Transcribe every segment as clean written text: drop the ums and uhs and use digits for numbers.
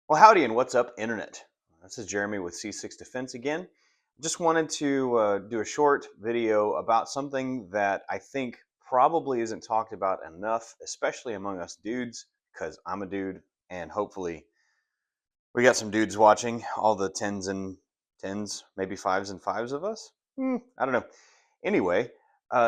Well, howdy and what's up, Internet? This is Jeremy with C6 Defense again. Just wanted to do a short video about something that I think probably isn't talked about enough, especially among us dudes, because I'm a dude, and hopefully we got some dudes watching, all the tens, maybe fives and fives of us. I don't know. Anyway,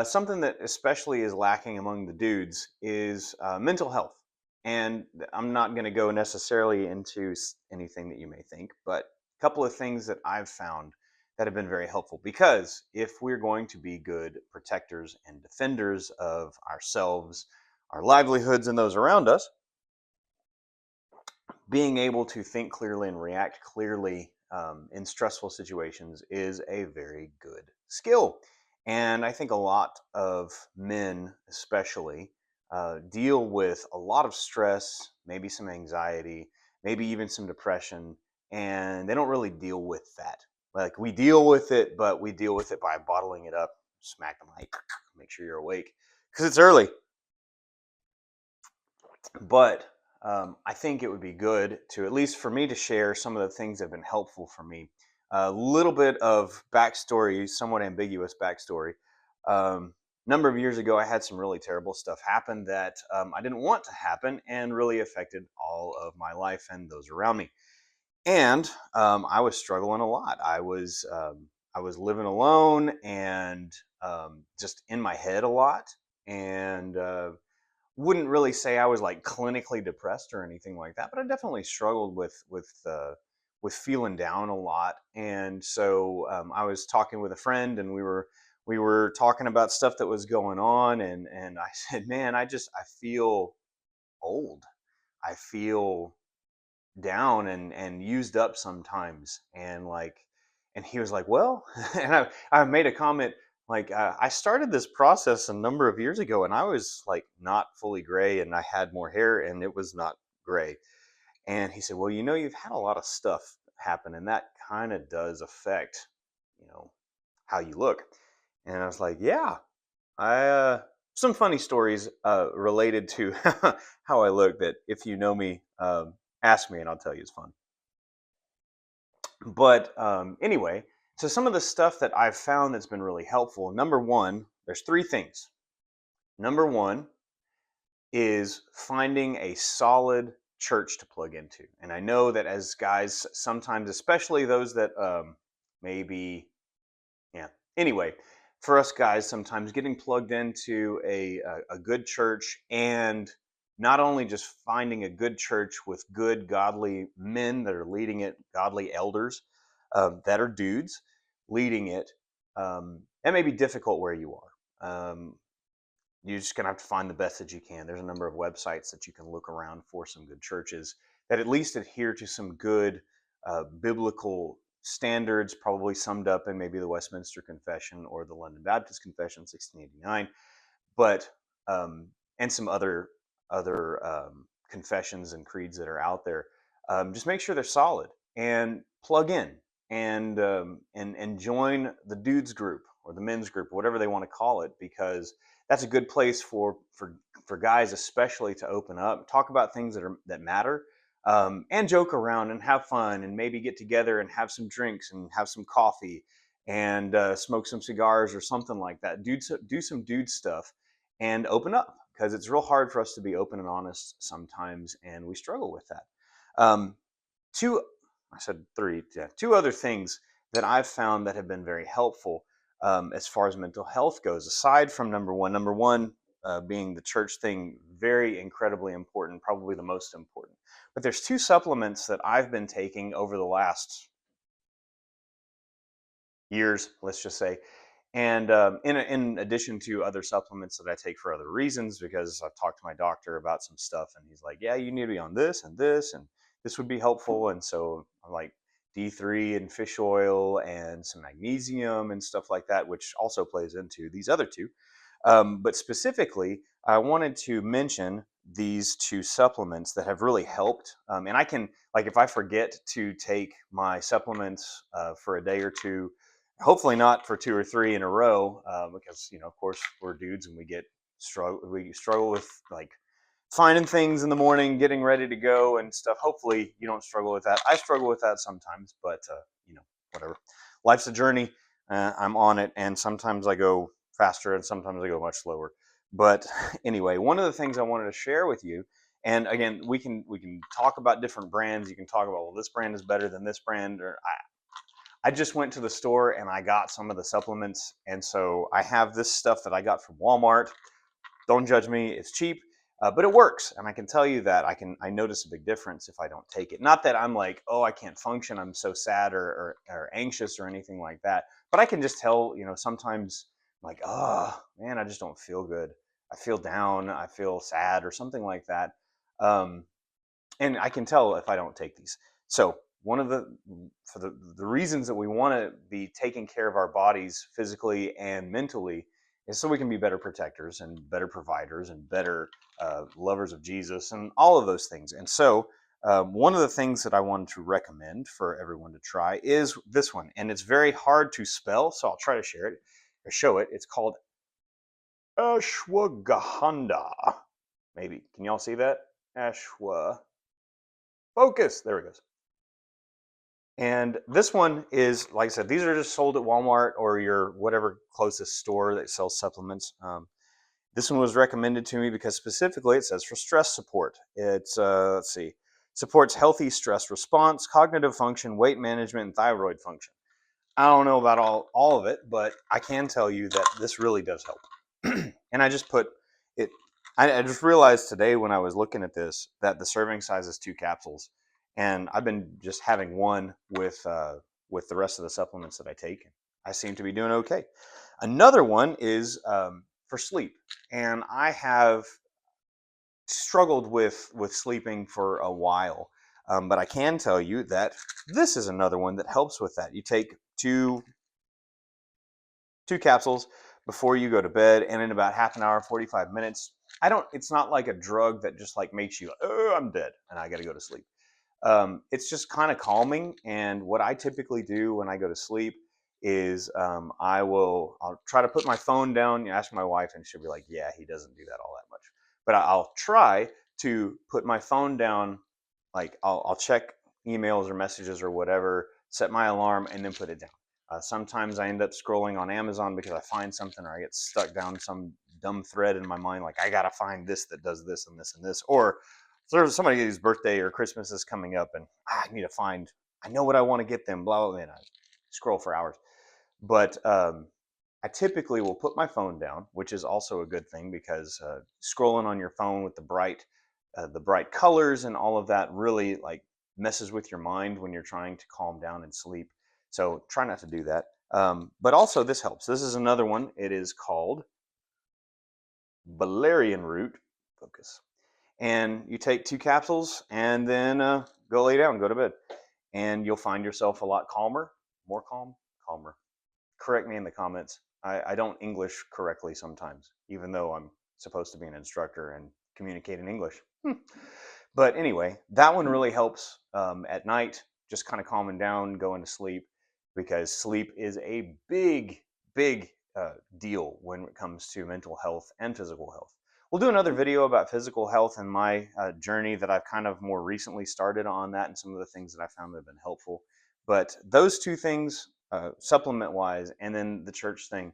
something that especially is lacking among the dudes is mental health. And I'm not going to go necessarily into anything that you may think, but a couple of things that I've found that have been very helpful. Because if we're going to be good protectors and defenders of ourselves, our livelihoods, and those around us, being able to think clearly and react clearly in stressful situations is a very good skill. And I think a lot of men, especially, deal with a lot of stress, maybe some anxiety, maybe even some depression, and they don't really deal with that. Like we deal with it, but we deal with it by bottling it up, smack them like, make sure you're awake because it's early. But I think it would be good to, at least for me, to share some of the things that have been helpful for me. A little bit of backstory, somewhat ambiguous backstory. Number of years ago, I had some really terrible stuff happen that I didn't want to happen and really affected all of my life and those around me. And I was struggling a lot. I was living alone and just in my head a lot, and wouldn't really say I was like clinically depressed or anything like that, but I definitely struggled with feeling down a lot. And so I was talking with a friend, and we were talking about stuff that was going on, and I said, "Man, I feel old. I feel down and used up sometimes." And he was like, "Well," and I made a comment like, "I started this process a number of years ago, and I was like not fully gray, and I had more hair, and it was not gray." And he said, "Well, you've had a lot of stuff happen, and that kind of does affect, you know, how you look." And I was like, "Yeah, I some funny stories related to how I look that if you know me, ask me, and I'll tell you it's fun." But anyway, so some of the stuff that I've found that's been really helpful. Number one, there's three things. Number one is finding a solid church to plug into. And I know that as guys, sometimes, especially those that maybe, yeah. Anyway, for us guys, sometimes getting plugged into a good church, and not only just finding a good church with good godly men that are leading it, godly elders that are dudes leading it, that may be difficult where you are. You're just gonna have to find the best that you can. There's a number of websites that you can look around for some good churches that at least adhere to some good biblical standards, probably summed up in maybe the Westminster Confession or the London Baptist Confession, 1689, but and some other confessions and creeds that are out there. Just make sure they're solid and plug in and join the dudes group or the men's group, whatever they want to call it, because that's a good place for guys especially to open up, talk about things that matter, and joke around and have fun and maybe get together and have some drinks and have some coffee and smoke some cigars or something like that. Do some dude stuff and open up, because it's real hard for us to be open and honest sometimes, and we struggle with that. Two, I said three, yeah, two other things that I've found that have been very helpful as far as mental health goes, aside from number one being the church thing, very incredibly important, probably the most important. But there's two supplements that I've been taking over the last years, let's just say. And in addition to other supplements that I take for other reasons, because I've talked to my doctor about some stuff, and he's like, "Yeah, you need to be on this and this, and this would be helpful." And so I'm like D3 and fish oil and some magnesium and stuff like that, which also plays into these other two. But specifically, I wanted to mention these two supplements that have really helped. And I can, like, if I forget to take my supplements for a day or two, hopefully not for two or three in a row, because of course we're dudes and we struggle with like finding things in the morning, getting ready to go and stuff. Hopefully you don't struggle with that. I struggle with that sometimes, but whatever. Life's a journey. I'm on it, and sometimes I go faster, and sometimes I go much slower. But anyway, one of the things I wanted to share with you, and again, we can talk about different brands. You can talk about, well, this brand is better than this brand, or I just went to the store and I got some of the supplements, and so I have this stuff that I got from Walmart. Don't judge me; it's cheap, but it works, and I can tell you that I notice a big difference if I don't take it. Not that I'm like, oh, I can't function, I'm so sad or anxious or anything like that, but I can just tell, sometimes I'm like, oh man, I just don't feel good. I feel down. I feel sad or something like that. Um, and I can tell if I don't take these. So one of the reasons that we want to be taking care of our bodies physically and mentally is so we can be better protectors and better providers and better lovers of Jesus and all of those things. And so one of the things that I wanted to recommend for everyone to try is this one, and it's very hard to spell, so I'll try to share it or show it. It's called ashwagandha. Maybe can y'all see that? Ashwa. Focus. There it goes. And this one is, like I said, these are just sold at Walmart or your whatever closest store that sells supplements. This one was recommended to me because specifically it says for stress support. It's, let's see, supports healthy stress response, cognitive function, weight management, and thyroid function. I don't know about all of it, but I can tell you that this really does help. And I just put it, I just realized today when I was looking at this that the serving size is 2 capsules. And I've been just having one with the rest of the supplements that I take. I seem to be doing okay. Another one is for sleep. And I have struggled with sleeping for a while. But I can tell you that this is another one that helps with that. You take two capsules before you go to bed, and in about half an hour, 45 minutes. It's not like a drug that just like makes you, oh, I'm dead and I got to go to sleep. It's just kind of calming. And what I typically do when I go to sleep is I'll try to put my phone down. You ask my wife, and she'll be like, "Yeah, he doesn't do that all that much." But I'll try to put my phone down. Like I'll check emails or messages or whatever, set my alarm, and then put it down. Sometimes I end up scrolling on Amazon because I find something or I get stuck down some dumb thread in my mind, like I gotta find this that does this and this and this, or there's somebody whose birthday or Christmas is coming up, and I need to find. I know what I want to get them. Blah blah blah. And I scroll for hours, but I typically will put my phone down, which is also a good thing because scrolling on your phone with the bright colors and all of that really like messes with your mind when you're trying to calm down and sleep. So try not to do that. But also this helps. This is another one. It is called valerian root. Focus. And you take 2 capsules and then go lay down, go to bed, and you'll find yourself a lot calmer, more calmer. Correct me in the comments. I don't English correctly sometimes, even though I'm supposed to be an instructor and communicate in English. But anyway, that one really helps at night, just kind of calming down, going to sleep, because sleep is a big deal when it comes to mental health and physical health. We'll do another video about physical health and my journey that I've kind of more recently started on that and some of the things that I found that have been helpful. But those two things, supplement wise, and then the church thing,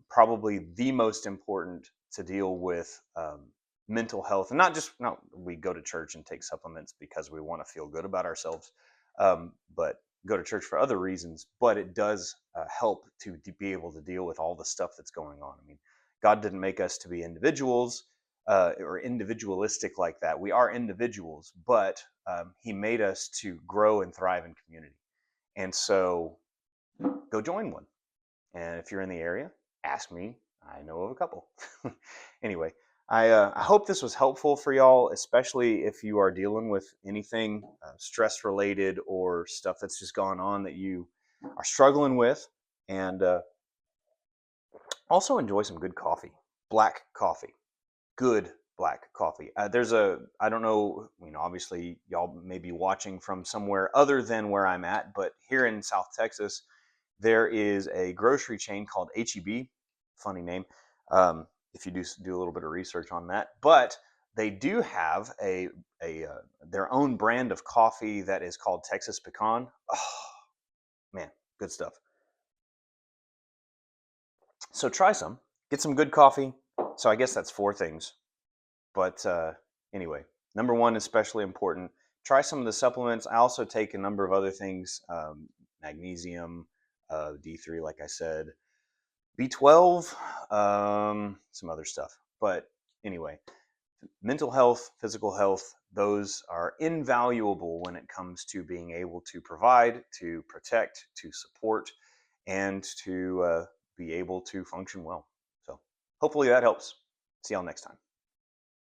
probably the most important to deal with mental health. And not just, no, we go to church and take supplements because we want to feel good about ourselves, but go to church for other reasons. But it does help to be able to deal with all the stuff that's going on. I mean, God didn't make us to be individuals or individualistic like that. We are individuals, but He made us to grow and thrive in community. And so go join one. And if you're in the area, ask me. I know of a couple. Anyway, I hope this was helpful for y'all, especially if you are dealing with anything stress related or stuff that's just gone on that you are struggling with. And also enjoy some good coffee, black coffee, good black coffee. I don't know, obviously y'all may be watching from somewhere other than where I'm at, but here in South Texas, there is a grocery chain called HEB. Funny name. If you do a little bit of research on that, but They do have a their own brand of coffee that is called Texas Pecan. Oh man, good stuff. So try some, get some good coffee. So I guess that's four things. But anyway, number one, especially important. Try some of the supplements. I also take a number of other things: magnesium, D3, like I said, B12, some other stuff. But anyway, mental health, physical health, those are invaluable when it comes to being able to provide, to protect, to support, and to be able to function well. So hopefully that helps. See y'all next time.